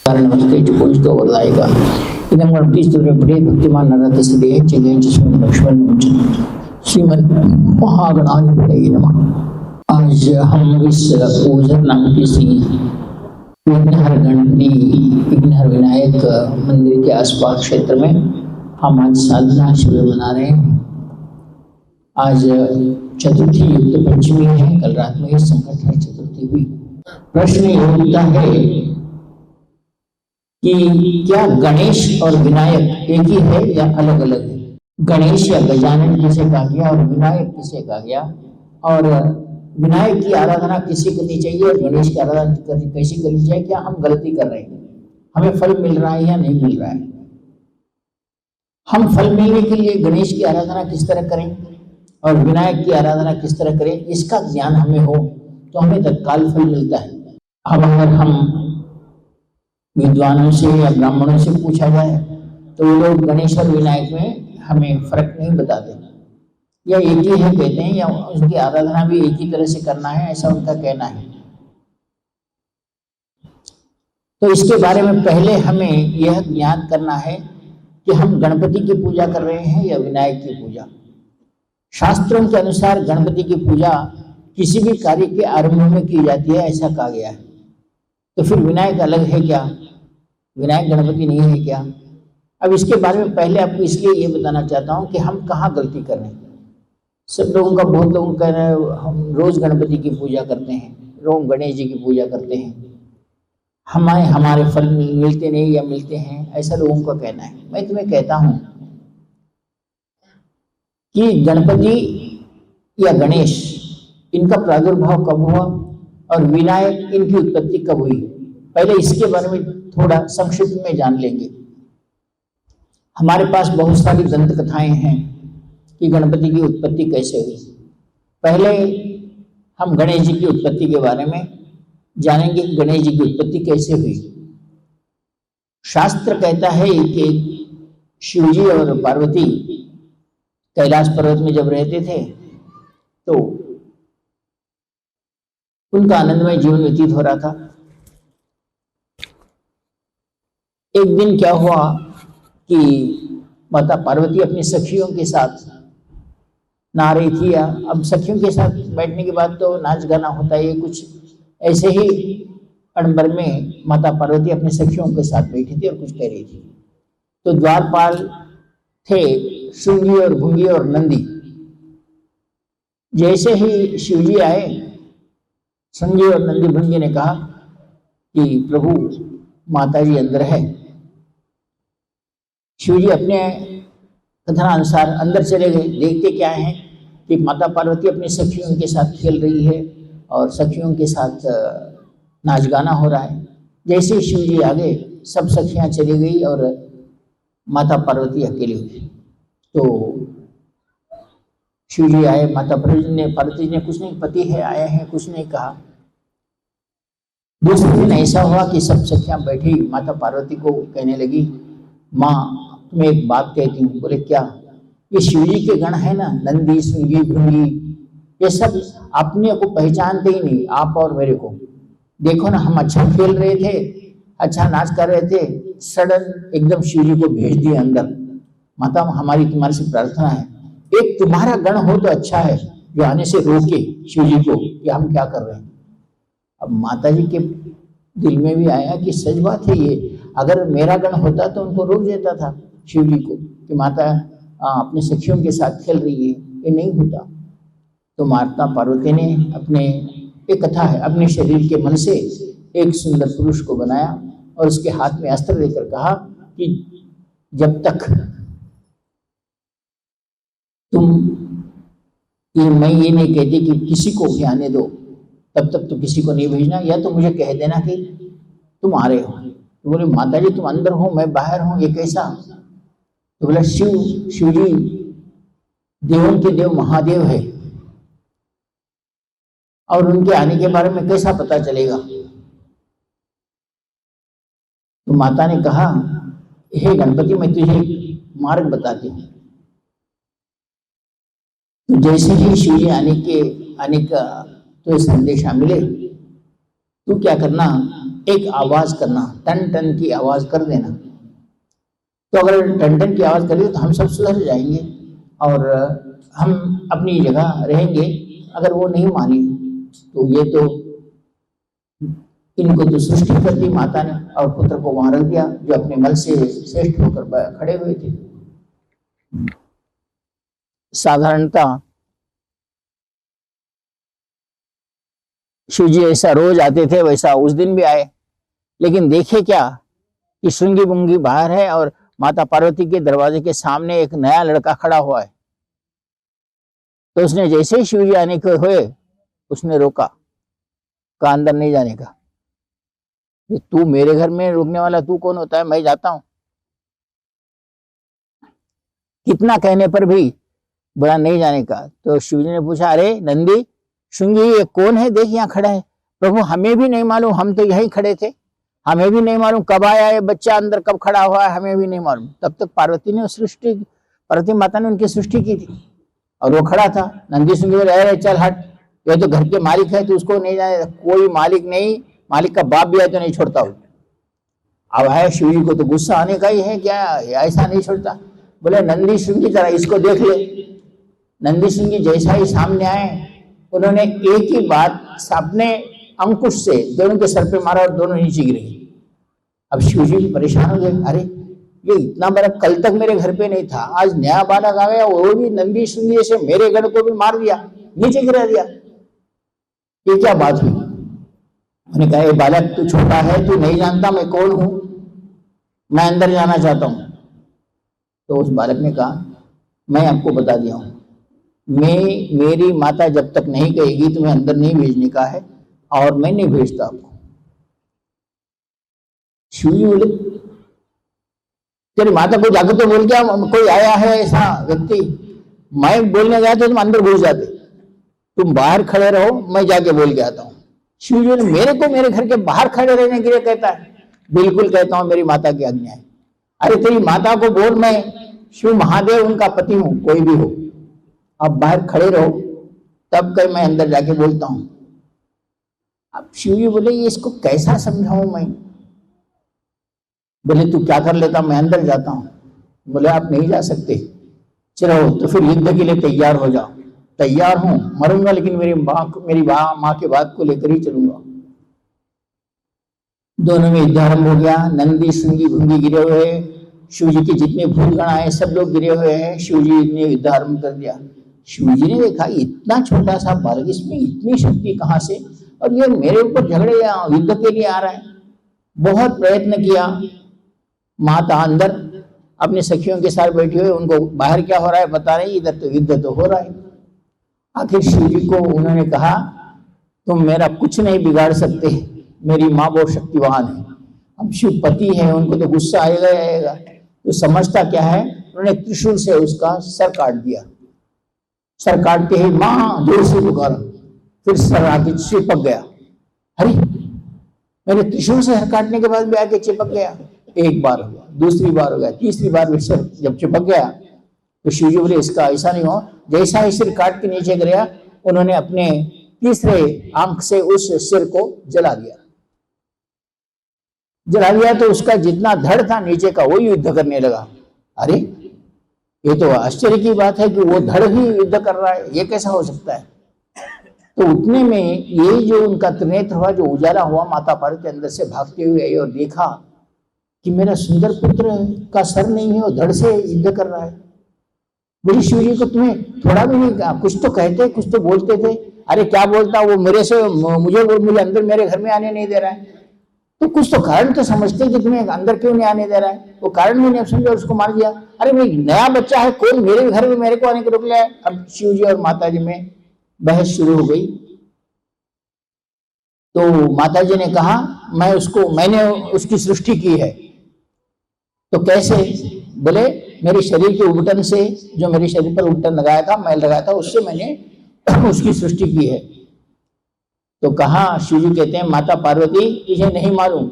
नमस्ते पूजितो वरदायिका इदं गणपति स्तोत्र पठे भक्तिमान नरः तस्य चिंतयन् स्वयं लक्ष्मण श्रीमद् महागणाधिपतये नमः। आज हम इस ओझर नाम किसी विघ्नहर गणपति विघ्नहर विनायक मंदिर के आसपास क्षेत्र में हम आज साधना शिविर मना रहे हैं। आज चतुर्थी युक्त पंचमी है, कल रात में ही संकटहर चतुर्थी हुई। प्रश्न ये उठता है कि क्या गणेश और विनायक एक ही है या अलग अलग है? गणेश या गजानन किसे कहा गया और विनायक किसे कहा गया, और विनायक की आराधना किसी करनी चाहिए और गणेश की आराधना कैसी करनी चाहिए? क्या हम गलती कर रहे हैं? हमें फल मिल रहा है या नहीं मिल रहा है? हम फल मिलने के लिए गणेश की आराधना किस तरह करें और विनायक की आराधना किस तरह करें, इसका ज्ञान हमें हो तो हमें तत्काल फल मिलता है। अब अगर हम विद्वानों से या ब्राह्मणों से पूछा जाए तो वो लोग गणेश और विनायक में हमें फर्क नहीं बताते, या एक ही है कहते हैं, या उसकी आराधना भी एक ही तरह से करना है, ऐसा उनका कहना है। तो इसके बारे में पहले हमें यह ज्ञात करना है कि हम गणपति की पूजा कर रहे हैं या विनायक की पूजा। शास्त्रों के अनुसार गणपति की पूजा किसी भी कार्य के आरंभ में की जाती है, ऐसा कहा गया है। तो फिर विनायक अलग है क्या? विनायक गणपति नहीं है क्या? अब इसके बारे में पहले आपको इसलिए ये बताना चाहता हूँ कि हम कहाँ गलती कर रहे हैं। सब लोगों का, बहुत लोगों का कहना है हम रोज गणपति की पूजा करते हैं, रोज गणेश जी की पूजा करते हैं, हमारे फल मिलते नहीं या मिलते हैं, ऐसा लोगों का कहना है। मैं तुम्हें कहता हूँ कि गणपति या गणेश इनका प्रादुर्भाव कब हुआ और विनायक इनकी उत्पत्ति कब हुई, पहले इसके बारे में थोड़ा संक्षिप्त में जान लेंगे। हमारे पास बहुत सारी दंत कथाएं हैं कि गणपति की उत्पत्ति कैसे हुई। पहले हम गणेश जी की उत्पत्ति के बारे में जानेंगे कि गणेश जी की उत्पत्ति कैसे हुई। शास्त्र कहता है कि शिवजी और पार्वती कैलाश पर्वत में जब रहते थे तो उनका आनंदमय जीवन व्यतीत हो रहा था। एक दिन क्या हुआ कि माता पार्वती अपनी सखियों के साथ नहा रही थी, या अब सखियों के साथ बैठने के बाद तो नाच गाना होता है, ये कुछ ऐसे ही अड़बर में माता पार्वती अपनी सखियों के साथ बैठी थी और कुछ कह रही थी। तो द्वारपाल थे श्रृंगी और भुंगी और नंदी। जैसे ही शिवजी आए, श्रृंगी और नंदी भुंगी ने कहा कि प्रभु माता जी अंदर है। शिवजी अपने कथनानुसार अंदर चले गए। देखते क्या है कि माता पार्वती अपनी सखियों के साथ खेल रही है और सखियों के साथ नाच गाना हो रहा है। जैसे ही शिवजी आ गए, सब सखियां चली गई और माता पार्वती अकेली हुई। तो शिवजी आए, माता पार्वती ने कुछ नहीं, पति है आए हैं, कुछ नहीं कहा। दूसरे दिन ऐसा हुआ कि सब सखियां बैठी, माता पार्वती को कहने लगी, माँ तुम्हें एक बात कहती हूँ। बोले क्या? ये शिवजी के गण है ना, नंदी श्रृंगी भृंगी, ये सब अपने को पहचानते ही नहीं, आप और मेरे को। देखो ना, हम अच्छा खेल रहे थे, अच्छा नाच कर रहे थे, सडन एकदम शिवजी को भेज दिए अंदर। माता हमारी तुम्हारे से प्रार्थना है, एक तुम्हारा गण हो तो अच्छा है जो आने से रोके शिवजी को कि हम क्या कर रहे हैं। अब माता जी के दिल में भी आया कि सच बात है, ये अगर मेरा गण होता तो उनको रोक देता था शिवजी को कि माता अपने सखियों के साथ खेल रही है, ये नहीं होता। तो माता पार्वती ने अपने, एक कथा है, अपने शरीर के मन से एक सुंदर पुरुष को बनाया और उसके हाथ में अस्त्र देकर कहा कि जब तक मैं ये नहीं कहती कि किसी को भी आने दो, तब तक तो किसी को नहीं भेजना, या तो मुझे कह देना कि तुम आ रहे हो। तो बोले माता जी तुम अंदर हो, मैं बाहर हूं, ये कैसा? तो बोला शिवजी देवों के देव महादेव है और उनके आने के बारे में कैसा पता चलेगा? तो माता ने कहा, हे गणपति मैं तुझे मार्ग बताती हूँ। तो जैसे ही शिवजी आने का तो संदेशा मिले, तू क्या करना एक आवाज करना, टन टन की आवाज कर देना। तो अगर टन टन की आवाज करें तो हम सब सुधर जाएंगे और हम अपनी जगह रहेंगे। अगर वो नहीं मानी तो ये तो इनको तो सृष्टि कर दी माता ने और पुत्र को वहां रख दिया जो अपने मल से श्रेष्ठ होकर खड़े हुए थे। साधारणतः शिव जी ऐसा रोज आते थे, वैसा उस दिन भी आए, लेकिन देखे क्या कि श्रृंगी बुंगी बाहर है और माता पार्वती के दरवाजे के सामने एक नया लड़का खड़ा हुआ है। तो उसने जैसे ही शिव जी आने के हुए उसने रोका, कहा अंदर नहीं जाने का। तू मेरे घर में रुकने वाला तू कौन होता है, मैं जाता हूं। कितना कहने पर भी बोला नहीं जाने का। तो शिव जी ने पूछा, अरे नंदी श्रृंगी ये कौन है, देख यहाँ खड़ा है। प्रभु हमें भी नहीं मालूम, हम तो यहीं खड़े थे, हमें भी नहीं मालूम कब आया है बच्चा, अंदर कब खड़ा हुआ है, हमें भी नहीं मालूम। तब तक पार्वती माता ने उनकी सृष्टि की थी और वो खड़ा था। नंदी श्रृंगी बोले, अरे चल हट, ये तो घर के मालिक है, तो उसको नहीं जाने। कोई मालिक नहीं, मालिक का बाप भी है तो नहीं छोड़ता हूँ। अब है शिव जी को तो गुस्सा आने का ही है क्या, ऐसा नहीं छोड़ता। बोले नंदी श्रृंगी जरा इसको देख ले। नंदी श्रृंगी जैसा ही सामने आए उन्होंने एक ही बात अपने अंकुश से दोनों के सर पे मारा और दोनों नीचे गिर गए। अब शिव जी परेशान हो गए, अरे ये इतना बड़ा कल तक मेरे घर पे नहीं था, आज नया बालक आ गया, वो भी नंदी श्रृंगी से मेरे गढ़ को भी मार दिया, नीचे गिरा दिया, ये क्या बात हुई। मैंने कहा, बालक तू छोटा है, तू नहीं जानता मैं कौन हूं, मैं अंदर जाना चाहता हूं। तो उस बालक ने कहा, मैं आपको बता दिया हूं, मेरी माता जब तक नहीं कहेगी तुम्हें अंदर नहीं भेजने का है और मैं नहीं भेजता आपको। शिव जी बोले, तेरी माता को जाकर तो बोल क्या कोई आया है ऐसा व्यक्ति। मैं बोलने गया तो तुम अंदर घुस जाते, तुम बाहर खड़े रहो, मैं जाके बोल के आता हूँ। शिव जी ने मेरे को मेरे घर के बाहर खड़े रहने के लिए कहता है। बिल्कुल कहता हूँ, मेरी माता की आज्ञा है। अरे तेरी माता को बोल मैं शिव महादेव उनका पति हूं, कोई भी हो, अब बाहर खड़े रहो, तब कहीं मैं अंदर जाके बोलता हूं। अब शिव जी बोले, ये इसको कैसा समझाऊं मैं। बोले तू क्या कर लेता, मैं अंदर जाता हूं। बोले आप नहीं जा सकते, चलो तो फिर युद्ध के लिए तैयार हो जाओ। तैयार हूं, मरूंगा लेकिन मेरी माँ के बात को लेकर ही चलूंगा। दोनों में युद्ध आरंभ हो गया। नंदी श्रृंगी भृंगी गिरे हुए हैं, शिव जी के जितने भूतगण आए सब लोग गिरे हुए हैं। शिव जी ने युद्ध आरंभ कर दिया। शिव जी ने देखा इतना छोटा सा बालक, इसमें इतनी शक्ति कहाँ से, और ये मेरे ऊपर झगड़े युद्ध के लिए आ रहा है। बहुत प्रयत्न किया। माता अंदर अपने सखियों के साथ बैठी हुई, उनको बाहर क्या हो रहा है बता रही, इधर तो युद्ध तो हो रहा है। आखिर शिव जी को उन्होंने कहा, तुम मेरा कुछ नहीं बिगाड़ सकते, मेरी माँ बहुत शक्तिवान है। अब शिव पति है, उनको तो गुस्सा आएगा ही आएगा। तो समझता क्या है, उन्होंने त्रिशूल से उसका सर काट दिया। सर काटते ही माँ जोर से पुकारा, फिर सर आके चिपक गया। अरे मैंने त्रिशूल से सर काटने के बाद भी आके चिपक गया। एक बार हो गया, दूसरी बार हो गया, तीसरी बार भी सर जब चिपक गया तो शिव जी बोले इसका ऐसा नहीं हो। जैसा ही सिर काट के नीचे गिरा, उन्होंने अपने तीसरे आंख से उस सिर को जला दिया। जला दिया तो उसका जितना धड़ था नीचे का वो युद्ध करने लगा। अरे ये तो आश्चर्य की बात है कि वो धड़ ही युद्ध कर रहा है, ये कैसा हो सकता है। तो उतने में ये जो उनका त्रिनेत्र हुआ, जो उजाला हुआ, माता पार्वती अंदर से भागते हुए आई और देखा कि मेरा सुंदर पुत्र का सर नहीं है, वो धड़ से युद्ध कर रहा है। बोली शिव जी को तुम्हें थोड़ा भी नहीं, कुछ तो कहते, कुछ तो बोलते थे। अरे क्या बोलता, वो मुझे अंदर मेरे घर में आने नहीं दे रहा है, तो कुछ तो कारण तो समझते कि तुम्हें अंदर क्यों नहीं आने दे रहा है। वो कारण भी नहीं समझा, उसको मार दिया। अरे भाई नया बच्चा है, कौन मेरे घर में मेरे को आने को रोक लिया है। अब शिव जी और माता जी में बहस शुरू हो गई। तो माता जी ने कहा, मैंने उसकी सृष्टि की है। तो कैसे? बोले मेरे शरीर के उबटन से, जो मेरे शरीर पर उबटन लगाया था, मैल लगाया था, उससे मैंने उसकी सृष्टि की है। तो कहा, शिव जी कहते हैं, माता पार्वती तुझे नहीं मालूम,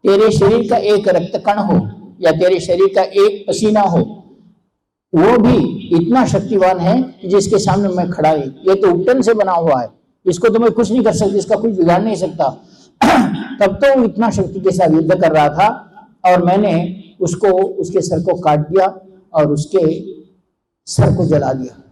तेरे शरीर का एक रक्त कण हो या तेरे शरीर का एक पसीना हो, वो भी इतना शक्तिवान है कि जिसके सामने मैं खड़ा नहीं। ये तो उबटन से बना हुआ है, इसको तो मैं कुछ नहीं कर सकती, इसका कुछ बिगाड़ नहीं सकता। तब तो वो इतना शक्ति के साथ युद्ध कर रहा था और मैंने उसको उसके सर को काट दिया और उसके सर को जला दिया।